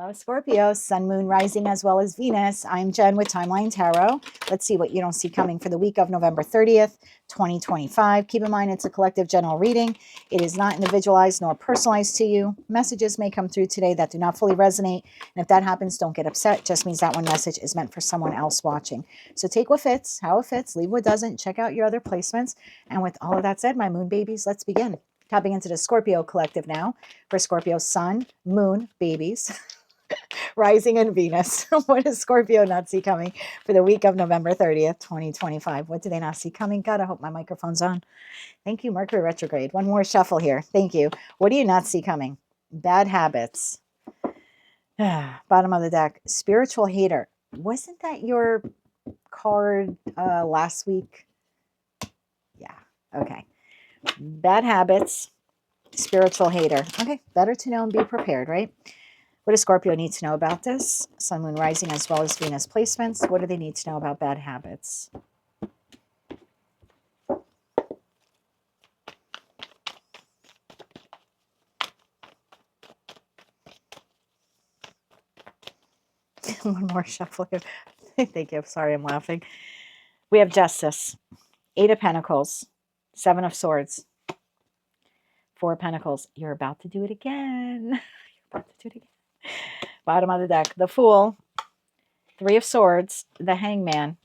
Hello, Scorpio, Sun, Moon, Rising, as well as Venus. I'm Jen with Timeline Tarot. Let's see what you don't see coming for the week of November 30th, 2025. Keep in mind, it's a collective general reading. It is not individualized nor personalized to you. Messages may come through today that do not fully resonate. And if that happens, don't get upset. Just means that one message is meant for someone else watching. So take what fits, how it fits, leave what doesn't. Check out your other placements. And with all of that said, my moon babies, let's begin. Tapping into the Scorpio collective now for Scorpio, Sun, Moon, babies. Rising in Venus. What does Scorpio not see coming for the week of November 30th, 2025? What do they not see coming? God, I hope my microphone's on. Thank you, Mercury retrograde. One more shuffle here. Thank you. What do you not see coming? Bad habits. Bottom of the deck. Spiritual hater. Wasn't that your card last week? Yeah. Okay. Bad habits. Spiritual hater. Okay. Better to know and be prepared, right? What does Scorpio need to know about this? Sun, Moon, Rising, as well as Venus placements. What do they need to know about bad habits? One more shuffle here. Thank you. Sorry, I'm laughing. We have Justice, Eight of Pentacles, Seven of Swords, Four of Pentacles. You're about to do it again. You're about to do it again. Bottom of the deck, the Fool, Three of Swords, the Hangman.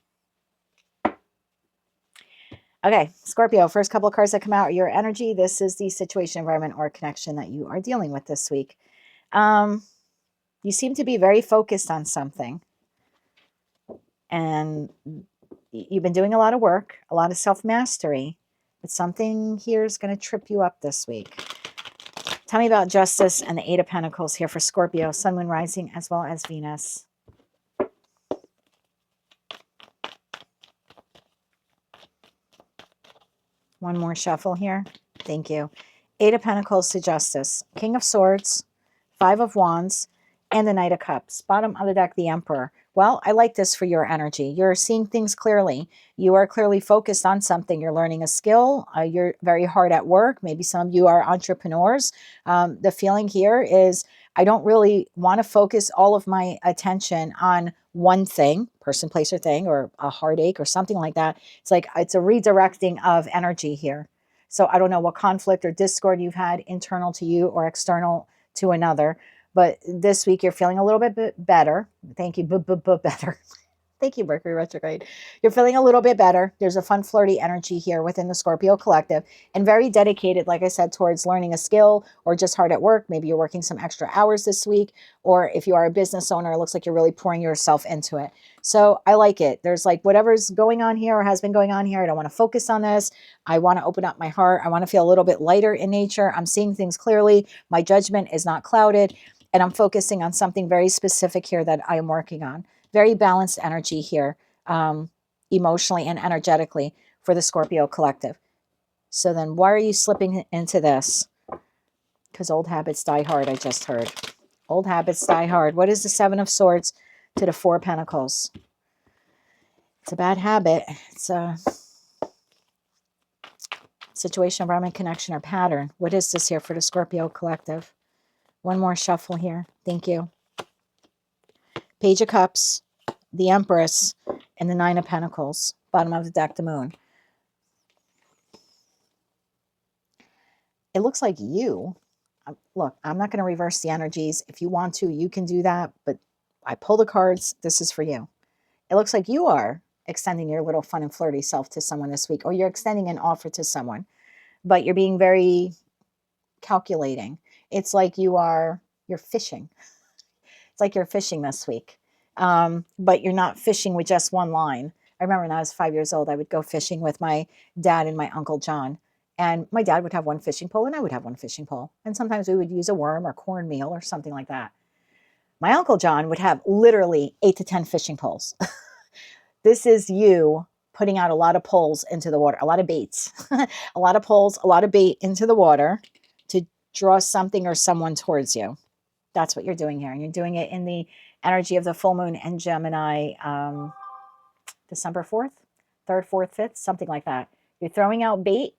Okay, Scorpio, first couple of cards that come out are your energy. This is the situation, environment, or connection that you are dealing with this week. You seem to be very focused on something. And you've been doing a lot of work, a lot of self-mastery. But something here is going to trip you up this week. Tell me about Justice and the Eight of Pentacles here for Scorpio, Sun, Moon, Rising, as well as Venus. One more shuffle here. Thank you. Eight of Pentacles to Justice, King of Swords, Five of Wands, and the Knight of Cups. Bottom of the deck, the Emperor. Well, I like this for your energy. You're seeing things clearly. You are clearly focused on something. You're learning a skill. You're very hard at work. Maybe some of you are entrepreneurs. The feeling here is I don't really want to focus all of my attention on one thing, person, place, or thing, or a heartache or something like that. It's like it's a redirecting of energy here. So I don't know what conflict or discord you've had internal to you or external to another. But this week you're feeling a little bit better. Thank you, better. Thank you, Mercury retrograde. You're feeling a little bit better. There's a fun, flirty energy here within the Scorpio collective and very dedicated, like I said, towards learning a skill or just hard at work. Maybe you're working some extra hours this week, or if you are a business owner, it looks like you're really pouring yourself into it. So I like it. There's like whatever's going on here or has been going on here. I don't want to focus on this. I want to open up my heart. I want to feel a little bit lighter in nature. I'm seeing things clearly. My judgment is not clouded. And I'm focusing on something very specific here that I am working on. Very balanced energy here, emotionally and energetically for the Scorpio collective. So then why are you slipping into this? Because old habits die hard, I just heard. Old habits die hard. What is the Seven of Swords to the Four of Pentacles? It's a bad habit. It's a situation, environment, connection, or pattern. What is this here for the Scorpio collective? One more shuffle here. Thank you. Page of Cups, the Empress, and the Nine of Pentacles. Bottom of the deck, the Moon. It looks like you, look, I'm not going to reverse the energies. If you want to, you can do that. But I pull the cards. This is for you. It looks like you are extending your little fun and flirty self to someone this week, or you're extending an offer to someone. But you're being very calculating. It's like you're fishing. It's like you're fishing this week, but you're not fishing with just one line. I remember when I was 5 years old, I would go fishing with my dad and my Uncle John. And my dad would have one fishing pole and I would have one fishing pole. And sometimes we would use a worm or cornmeal or something like that. My Uncle John would have literally 8 to 10 fishing poles. This is you putting out a lot of poles into the water, a lot of baits, a lot of poles, a lot of bait into the water to draw something or someone towards you. That's what you're doing here. And you're doing it in the energy of the full moon and Gemini, December 4th, 3rd, 4th, 5th, something like that. You're throwing out bait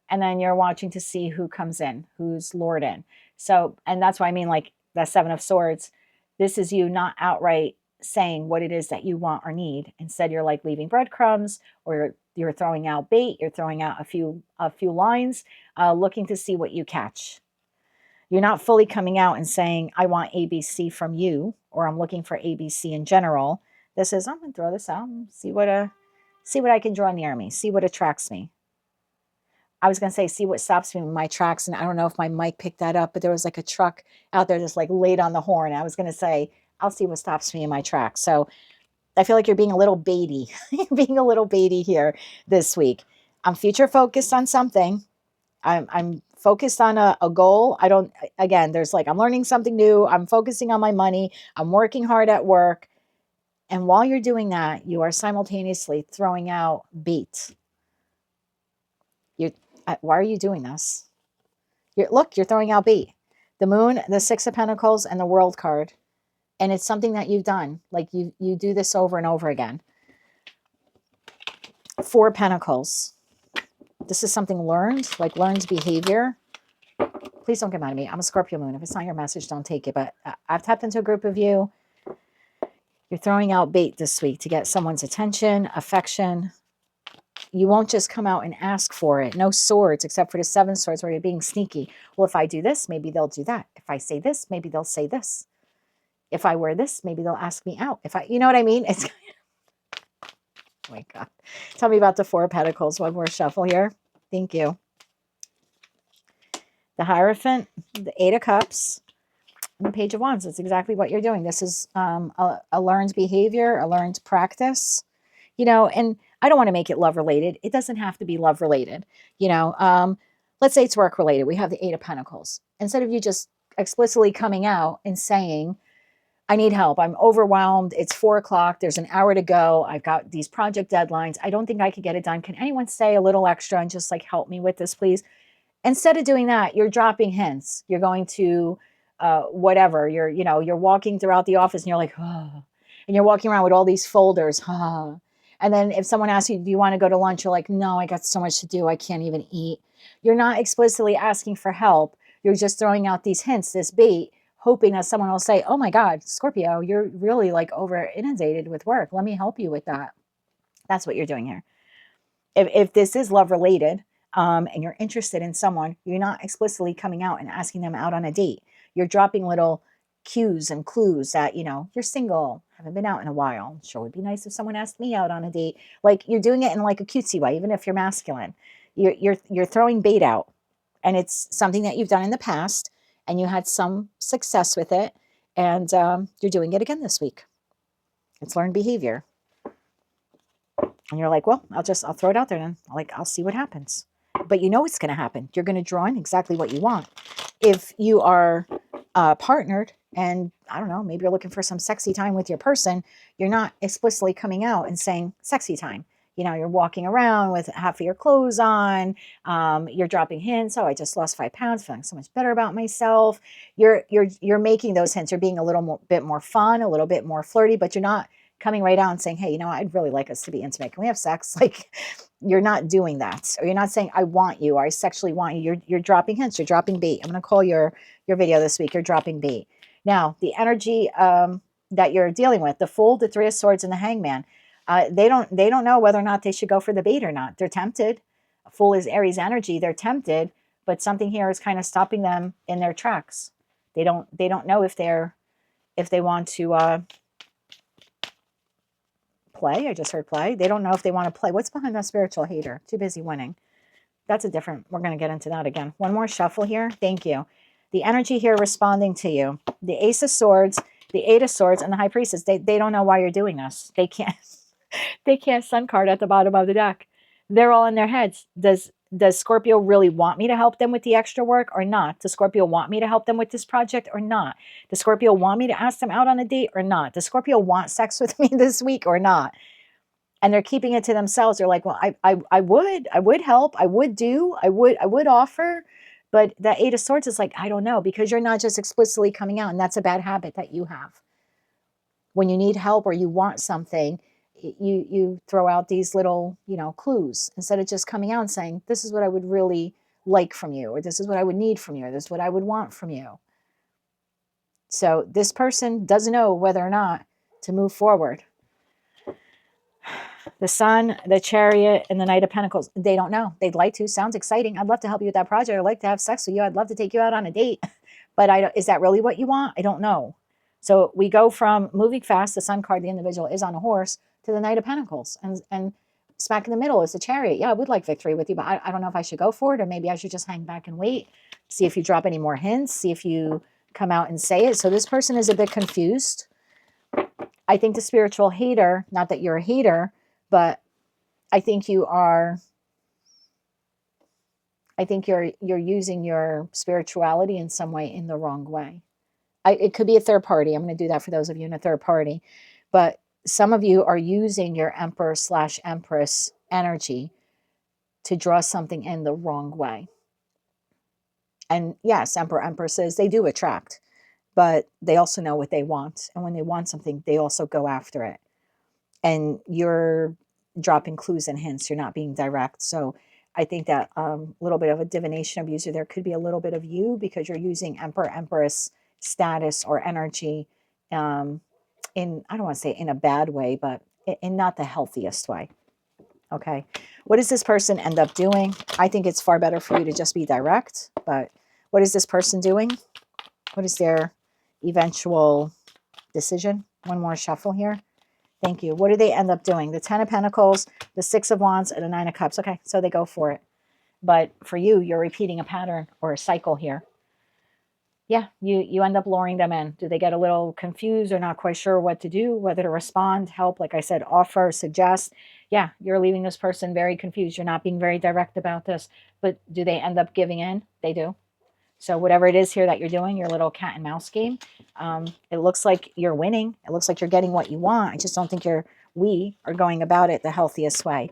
and then you're watching to see who comes in, who's lured in. So, and that's why I mean like the Seven of Swords This is you not outright saying what it is that you want or need. Instead, you're like leaving breadcrumbs, or you're throwing out bait. You're throwing out a few lines, looking to see what you catch. You're not fully coming out and saying, I want ABC from you, or I'm looking for ABC in general. This is, I'm going to throw this out and see what I can draw near me, see what attracts me. I was going to say, see what stops me in my tracks. And I don't know if my mic picked that up, but there was like a truck out there just like laid on the horn. I was going to say, I'll see what stops me in my tracks. So I feel like you're being a little baity, being a little baity here this week. I'm future focused on something. I'm focused on a goal. Again, there's like, I'm learning something new. I'm focusing on my money. I'm working hard at work. And while you're doing that, you are simultaneously throwing out bait. Why are you doing this? Look, you're throwing out bait. The moon, the 6 of Pentacles, and the World card. And it's something that you've done. Like you do this over and over again. 4 Pentacles. This is something learned, like learned behavior. Please don't get mad at me. I'm a Scorpio moon. If it's not your message, don't take it. But I've tapped into a group of you. You're throwing out bait this week to get someone's attention, affection. You won't just come out and ask for it. No swords, except for the 7 swords where you're being sneaky. Well, if I do this, maybe they'll do that. If I say this, maybe they'll say this. If I wear this, maybe they'll ask me out. You know what I mean? It's, oh my God. Tell me about the 4 Pentacles. One more shuffle here. Thank you. The Hierophant, the 8 of Cups, and the Page of Wands. That's exactly what you're doing. This is a learned behavior, a learned practice. You know, and I don't want to make it love related. It doesn't have to be love related. You know, let's say it's work related. We have the 8 of Pentacles. Instead of you just explicitly coming out and saying, I need help. I'm overwhelmed. It's 4 o'clock. There's an hour to go. I've got these project deadlines. I don't think I could get it done. Can anyone say a little extra and just like help me with this, please? Instead of doing that, you're dropping hints. You're going to whatever. You're walking throughout the office and you're like, oh. And you're walking around with all these folders. Oh. And then if someone asks you, do you want to go to lunch? You're like, no, I got so much to do. I can't even eat. You're not explicitly asking for help. You're just throwing out these hints, this bait, hoping that someone will say, oh my God, Scorpio, you're really like over inundated with work. Let me help you with that. That's what you're doing here. If this is love related and you're interested in someone, you're not explicitly coming out and asking them out on a date. You're dropping little cues and clues that, you're single, haven't been out in a while. Sure would be nice if someone asked me out on a date. Like you're doing it in like a cutesy way, even if you're masculine. You're throwing bait out, and it's something that you've done in the past and you had some success with it, and you're doing it again this week. It's learned behavior. And you're like, well, I'll throw it out there then. I'll see what happens. But you know it's going to happen. You're going to draw in exactly what you want. If you are partnered and, I don't know, maybe you're looking for some sexy time with your person, you're not explicitly coming out and saying sexy time. You're walking around with half of your clothes on. You're dropping hints. Oh, I just lost 5 pounds, feeling so much better about myself. You're making those hints. You're being a little bit more fun, a little bit more flirty, but you're not coming right out and saying, hey, I'd really like us to be intimate. Can we have sex? Like, you're not doing that. Or you're not saying, I want you, or I sexually want you. You're dropping hints. You're dropping bait. I'm going to call your video this week, you're dropping bait. Now, the energy that you're dealing with, the Fool, the 3 of Swords, and the Hangman, they don't know whether or not they should go for the bait or not. They're tempted. A Fool is Aries energy. They're tempted, but something here is kind of stopping them in their tracks. They don't know if they want to play. I just heard play. They don't know if they want to play. What's behind that spiritual hater? Too busy winning. That's a different, we're going to get into that again. One more shuffle here. Thank you. The energy here responding to you. The Ace of Swords, the 8 of Swords, and the High Priestess. They don't know why you're doing this. They can't sun card at the bottom of the deck. They're all in their heads. Does Scorpio really want me to help them with the extra work or not? Does Scorpio want me to help them with this project or not? Does Scorpio want me to ask them out on a date or not? Does Scorpio want sex with me this week or not? And they're keeping it to themselves. They're like, well, I would help. I would offer. But that 8 of Swords is like, I don't know, because you're not just explicitly coming out. And that's a bad habit that you have. When you need help or you want something, you throw out these little, clues instead of just coming out and saying, this is what I would really like from you, or this is what I would need from you, or this is what I would want from you. So this person doesn't know whether or not to move forward. The Sun, the Chariot, and the Knight of Pentacles. They don't know. They'd like to. Sounds exciting. I'd love to help you with that project. I'd like to have sex with you. I'd love to take you out on a date. But is that really what you want? I don't know. So we go from moving fast, the Sun card, the individual is on a horse, to the Knight of Pentacles. And smack in the middle is the Chariot. Yeah, I would like victory with you, but I don't know if I should go for it, or maybe I should just hang back and wait, see if you drop any more hints, see if you come out and say it. So this person is a bit confused. I think the spiritual hater, not that you're a hater, but I think you are, I think you're using your spirituality in some way in the wrong way. It could be a third party. I'm going to do that for those of you in a third party. But some of you are using your Emperor/Empress energy to draw something in the wrong way. And yes, Emperor, Empresses, they do attract, but they also know what they want. And when they want something, they also go after it. And you're dropping clues and hints. You're not being direct. So I think that a little bit of a divination abuser, there could be a little bit of you because you're using Emperor, Empress status or energy in, I don't want to say in a bad way, but in not the healthiest way. Okay. What does this person end up doing? I think it's far better for you to just be direct, but what is this person doing? What is their eventual decision? One more shuffle here. Thank you. What do they end up doing? The 10 of Pentacles, the 6 of Wands, and the 9 of Cups. Okay, so they go for it. But for you, you're repeating a pattern or a cycle here. Yeah, you end up luring them in. Do they get a little confused or not quite sure what to do, whether to respond, help, like I said, offer, suggest? Yeah, you're leaving this person very confused. You're not being very direct about this. But do they end up giving in? They do. So whatever it is here that you're doing, your little cat and mouse game, it looks like you're winning. It looks like you're getting what you want. I just don't think we are going about it the healthiest way.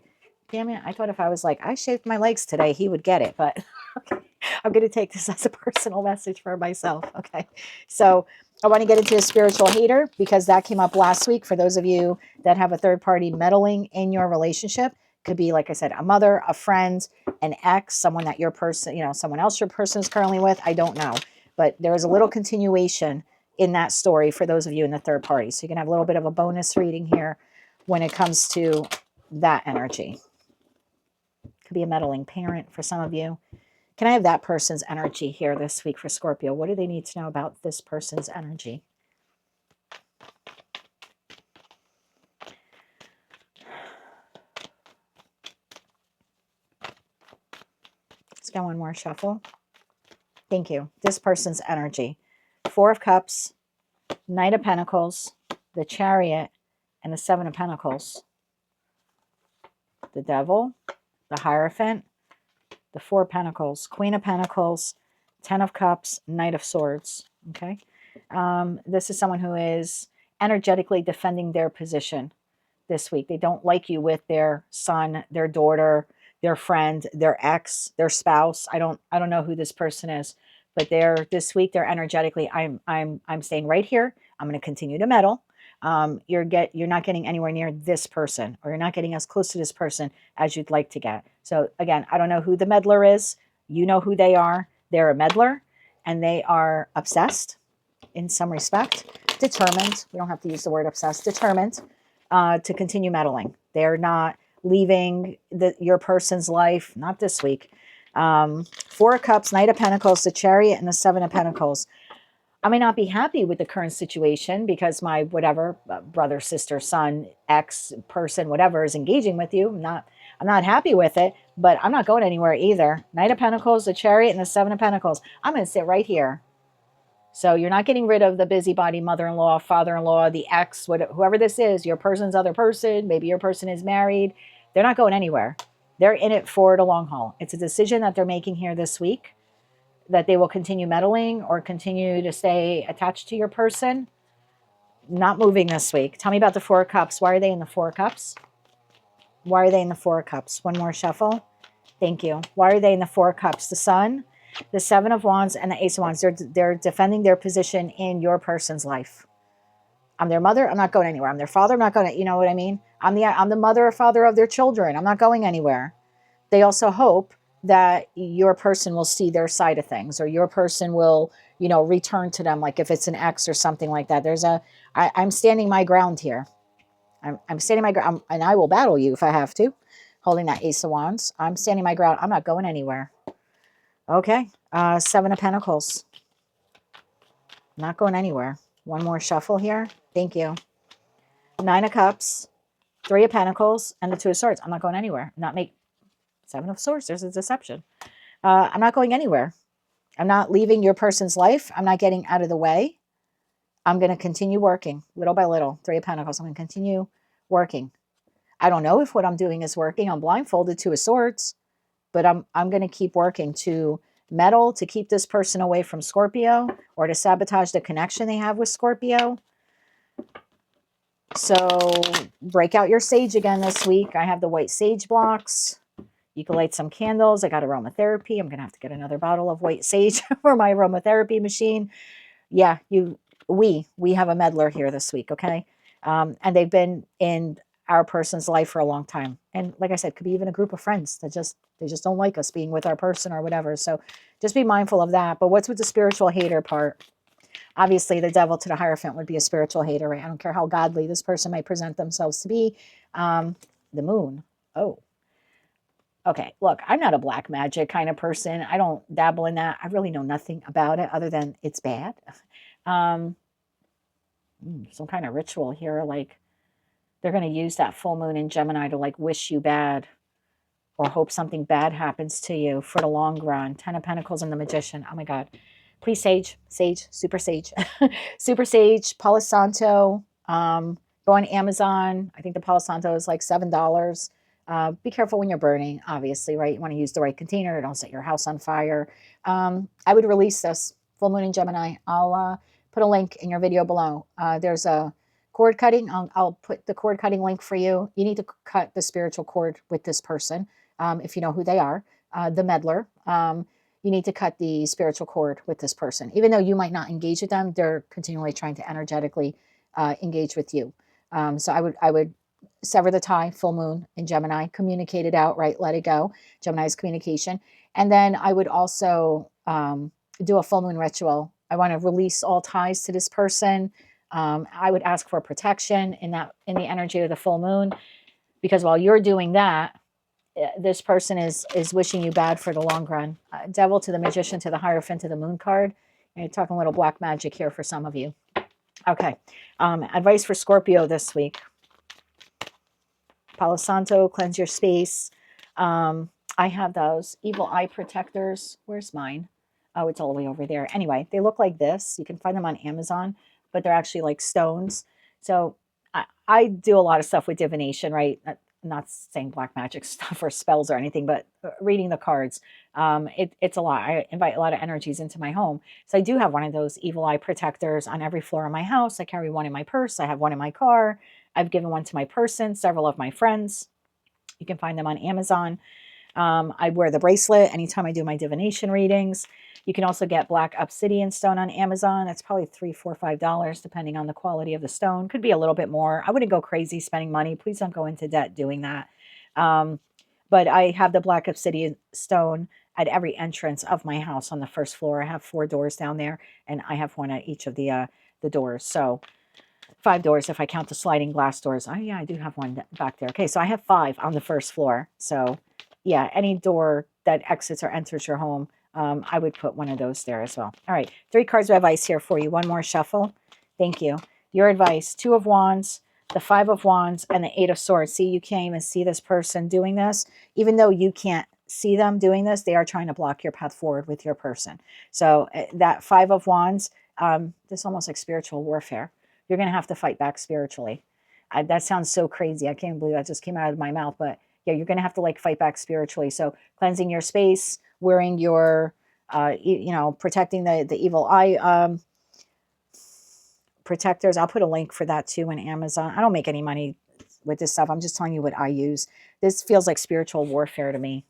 Damn it. I thought if I was like, I shaved my legs today, he would get it. But okay, I'm going to take this as a personal message for myself. Okay. So I want to get into a spiritual hater because that came up last week. For those of you that have a third party meddling in your relationship, could be, like I said, a mother, a friend, an ex, someone that your person, someone else your person is currently with. I don't know. But there is a little continuation in that story for those of you in the third party. So you can have a little bit of a bonus reading here when it comes to that energy. Could be a meddling parent for some of you. Can I have that person's energy here this week for Scorpio? What do they need to know about this person's energy? Let's get one more shuffle. Thank you. This person's energy. 4 of Cups, Knight of Pentacles, the Chariot, and the 7 of Pentacles. The Devil, the Hierophant, the 4 of Pentacles, Queen of Pentacles, 10 of Cups, Knight of Swords. Okay. This is someone who is energetically defending their position this week. They don't like you with their son, their daughter, their friend, their ex, their spouse. I don't know who this person is, but this week they're energetically, I'm staying right here. I'm going to continue to meddle. You're not getting anywhere near this person, or you're not getting as close to this person as you'd like to get. So again, I don't know who the meddler is. You know who they are. They're a meddler, and they are obsessed in some respect, determined. We don't have to use the word obsessed, determined to continue meddling. They're not leaving your person's life, not this week. 4 of Cups, Knight of Pentacles, the Chariot, and the 7 of Pentacles. I may not be happy with the current situation because my whatever brother, sister, son, ex person, whatever is engaging with you. I'm not happy with it, but I'm not going anywhere either. Knight of Pentacles, the Chariot, and the 7 of Pentacles. I'm going to sit right here. So you're not getting rid of the busybody mother-in-law, father-in-law, the ex, whoever this is, your person's other person. Maybe your person is married. They're not going anywhere. They're in it for the long haul. It's a decision that they're making here this week, that they will continue meddling or continue to stay attached to your person. Not moving this week. Tell me about the 4 of Cups. Why are they in the 4 of Cups? Why are they in the 4 of Cups? One more shuffle. Thank you. Why are they in the 4 of Cups? The Sun, the 7 of Wands, and the Ace of Wands. They're defending their position in your person's life. I'm their mother. I'm not going anywhere. I'm their father. I'm not going to, you know what I mean? I'm the mother or father of their children. I'm not going anywhere. They also hope that your person will see their side of things, or your person will you know, return to them. Like if it's an ex or something like that, I'm standing my ground here. I'm standing my ground, and I will battle you if I have to. Holding that Ace of Wands. I'm standing my ground. I'm not going anywhere. Okay. Seven of Pentacles. Not going anywhere. One more shuffle here. Thank you. Nine of Cups, Three of Pentacles, and the Two of Swords. I'm not going anywhere. Seven of Swords. There's a deception. I'm not going anywhere. I'm not leaving your person's life. I'm not getting out of the way. I'm going to continue working little by little. Three of Pentacles. I'm going to continue working. I don't know if what I'm doing is working. I'm blindfolded. Two of Swords. But I'm going to keep working to meddle, to keep this person away from Scorpio, or to sabotage the connection they have with Scorpio. So break out your sage again this week. I have the white sage blocks. You can light some candles. I got aromatherapy. I'm going to have to get another bottle of white sage for my aromatherapy machine. Yeah, we have a meddler here this week, okay? And they've been in our person's life for a long time. And like I said, could be even a group of friends that they just don't like us being with our person or whatever. So just be mindful of that. But what's with the spiritual hater part? Obviously, the devil to the Hierophant would be a spiritual hater, right? I don't care how godly this person may present themselves to be. The moon. Oh, okay. Look, I'm not a black magic kind of person. I don't dabble in that. I really know nothing about it other than it's bad. Some kind of ritual here, like they're going to use that full moon in Gemini to like wish you bad or hope something bad happens to you for the long run. Ten of Pentacles and the Magician. Oh my God. Please, sage, super sage, super sage, Palo Santo. Go on Amazon. I think the Palo Santo is like $7. Be careful when you're burning, obviously, right? You want to use the right container. Don't set your house on fire. I would release this full moon in Gemini. I'll put a link in your video below. There's a cord cutting. I'll put the cord cutting link for you. You need to cut the spiritual cord with this person if you know who they are, the meddler. You need to cut the spiritual cord with this person. Even though you might not engage with them, they're continually trying to energetically engage with you. So I would sever the tie, full moon in Gemini, communicate it out, right? Let it go. Gemini's communication. And then I would also do a full moon ritual. I want to release all ties to this person. I would ask for protection in the energy of the full moon, because while you're doing that, this person is wishing you bad for the long run. Devil to the Magician to the Hierophant to the Moon card. And you're talking a little black magic here for some of you. Okay. Advice for Scorpio this week. Palo Santo, cleanse your space. I have those evil eye protectors. Where's mine? Oh, it's all the way over there. Anyway, they look like this. You can find them on Amazon, but they're actually like stones. So I do a lot of stuff with divination, right? Not saying black magic stuff or spells or anything, but reading the cards. It's a lot. I invite a lot of energies into my home. So I do have one of those evil eye protectors on every floor of my house. I carry one in my purse. I have one in my car. I've given one to my person, several of my friends. You can find them on Amazon. I wear the bracelet anytime I do my divination readings. You can also get black obsidian stone on Amazon. That's probably $3, $4, $5, depending on the quality of the stone. Could be a little bit more. I wouldn't go crazy spending money. Please don't go into debt doing that. But I have the black obsidian stone at every entrance of my house on the first floor. I have 4 doors down there, and I have one at each of the doors. So 5 doors if I count the sliding glass doors. Oh, yeah, I do have one back there. Okay, so I have 5 on the first floor. So yeah, any door that exits or enters your home, I would put one of those there as well. All right, 3 cards of advice here for you. One more shuffle. Thank you. Your advice, 2 of Wands, the 5 of Wands, and the 8 of Swords. See, you can't even see this person doing this. Even though you can't see them doing this, they are trying to block your path forward with your person. So that 5 of Wands, this is almost like spiritual warfare. You're going to have to fight back spiritually. That sounds so crazy. I can't believe that just came out of my mouth, but yeah, you're going to have to like fight back spiritually. So cleansing your space, wearing your, protecting the evil eye protectors. I'll put a link for that too in Amazon. I don't make any money with this stuff. I'm just telling you what I use. This feels like spiritual warfare to me.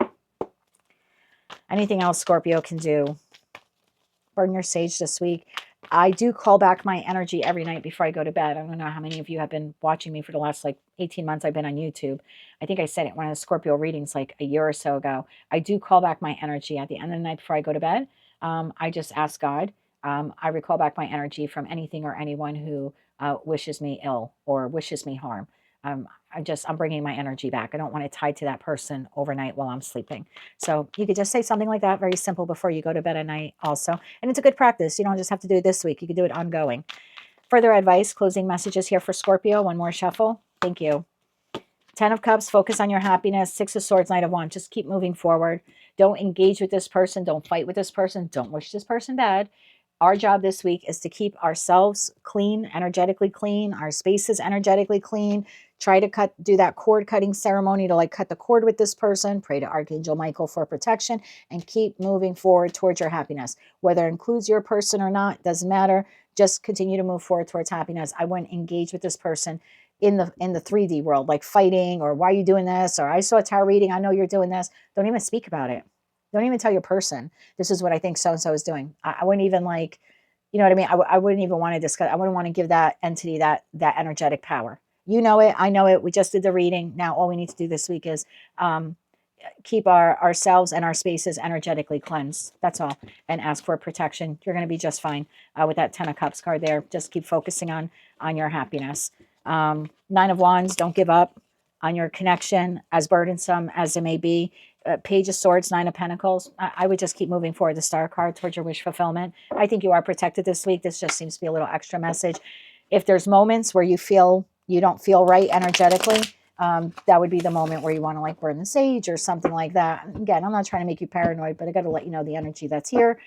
Anything else Scorpio can do? Burn your sage this week. I do call back my energy every night before I go to bed. I don't know how many of you have been watching me for the last 18 months I've been on YouTube. I think I said it in one of the Scorpio readings like a year or so ago. I do call back my energy at the end of the night before I go to bed. I just ask God I recall back my energy from anything or anyone who wishes me ill or wishes me harm. I'm bringing my energy back. I don't want it tied to that person overnight while I'm sleeping. So you could just say something like that, very simple, before you go to bed at night also. And it's a good practice. You don't just have to do it this week. You could do it ongoing. Further advice, closing messages here for Scorpio. One more shuffle. Thank you. 10 of Cups, focus on your happiness. 6 of Swords, Knight of Wands. Just keep moving forward. Don't engage with this person. Don't fight with this person. Don't wish this person bad. Our job this week is to keep ourselves clean, energetically clean, our spaces energetically clean. Try to do that cord cutting ceremony to like cut the cord with this person. Pray to Archangel Michael for protection and keep moving forward towards your happiness. Whether it includes your person or not, doesn't matter. Just continue to move forward towards happiness. I wouldn't engage with this person in the 3D world, like fighting or why are you doing this? Or I saw a tarot reading. I know you're doing this. Don't even speak about it. Don't even tell your person, this is what I think so-and-so is doing. I wouldn't even like, you know what I mean? I wouldn't even want to discuss. I wouldn't want to give that entity that energetic power. You know it. I know it. We just did the reading. Now all we need to do this week is keep ourselves and our spaces energetically cleansed. That's all. And ask for protection. You're going to be just fine with that 10 of Cups card there. Just keep focusing on your happiness. 9 of Wands, don't give up on your connection, as burdensome as it may be. Page of Swords, 9 of Pentacles. I would just keep moving forward, the Star card, towards your wish fulfillment. I think you are protected this week. This just seems to be a little extra message. If there's moments where you feel you don't feel right energetically, that would be the moment where you want to like burn the sage or something like that. Again, I'm not trying to make you paranoid, but I got to let you know the energy that's here.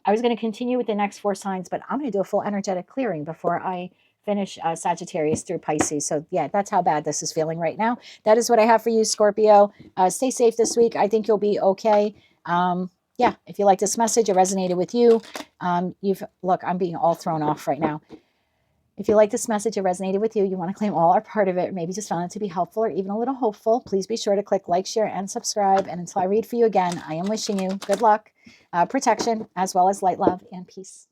I was going to continue with the next 4 signs, but I'm going to do a full energetic clearing before I finish Sagittarius through Pisces. So yeah, that's how bad this is feeling right now. That is what I have for you, Scorpio. Stay safe this week. I think you'll be okay. Yeah, if you like this message, it resonated with you. Look, I'm being all thrown off right now. If you like this message, it resonated with you, you want to claim all or part of it, or maybe just found it to be helpful or even a little hopeful, please be sure to click like, share, and subscribe. And until I read for you again, I am wishing you good luck, protection, as well as light, love, and peace.